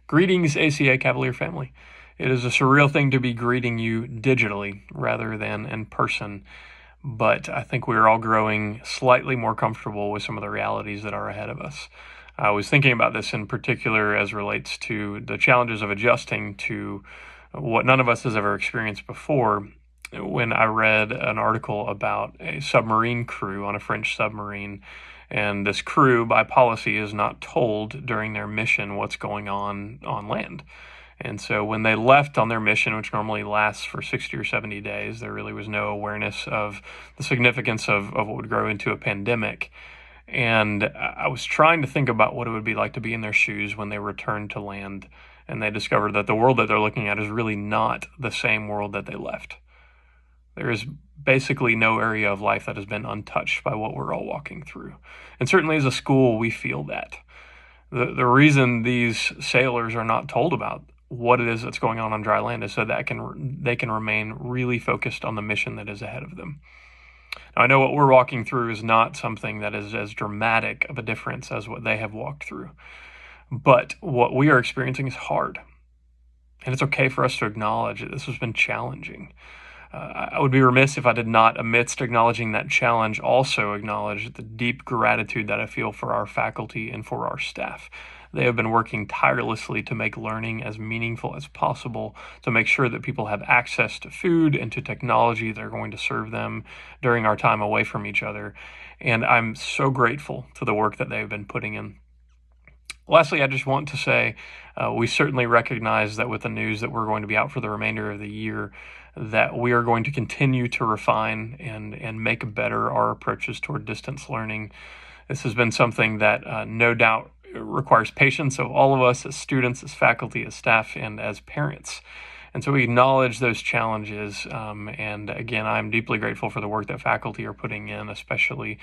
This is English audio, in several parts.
Greetings, ACA Cavalier family. It is a surreal thing to be greeting you digitally rather than in person, but I think we're all growing slightly more comfortable with some of the realities that are ahead of us. I was thinking about this in particular as relates to the challenges of adjusting to what none of us has ever experienced before when I read an article about a submarine crew on a French submarine. And this crew, by policy, is not told during their mission what's going on land. And so when they left on their mission, which normally lasts for 60 or 70 days, there really was no awareness of the significance of what would grow into a pandemic. And I was trying to think about what it would be like to be in their shoes when they returned to land and they discovered that the world that they're looking at is really not the same world that they left. There is basically no area of life that has been untouched by what we're all walking through. And certainly as a school, we feel that. The reason these sailors are not told about what it is that's going on dry land is so that they can remain really focused on the mission that is ahead of them. Now, I know what we're walking through is not something that is as dramatic of a difference as what they have walked through. But what we are experiencing is hard. And it's okay for us to acknowledge that this has been challenging. I would be remiss if I did not, amidst acknowledging that challenge, also acknowledge the deep gratitude that I feel for our faculty and for our staff. They have been working tirelessly to make learning as meaningful as possible, to make sure that people have access to food and to technology that are going to serve them during our time away from each other. And I'm so grateful to the work that they've been putting in. Lastly, I just want to say we certainly recognize that with the news that we're going to be out for the remainder of the year, that we are going to continue to refine and make better our approaches toward distance learning. This has been something that no doubt requires patience of all of us as students, as faculty, as staff, and as parents. And so we acknowledge those challenges. And again, I'm deeply grateful for the work that faculty are putting in, especially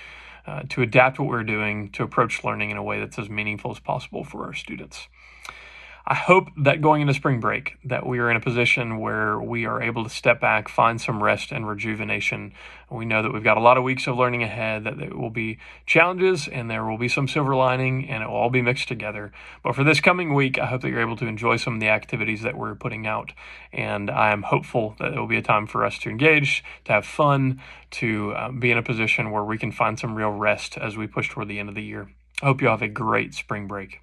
to adapt what we're doing to approach learning in a way that's as meaningful as possible for our students. I hope that going into spring break, that we are in a position where we are able to step back, find some rest and rejuvenation. We know that we've got a lot of weeks of learning ahead, that there will be challenges and there will be some silver lining, and it will all be mixed together. But for this coming week, I hope that you're able to enjoy some of the activities that we're putting out. And I am hopeful that it will be a time for us to engage, to have fun, to be in a position where we can find some real rest as we push toward the end of the year. I hope you have a great spring break.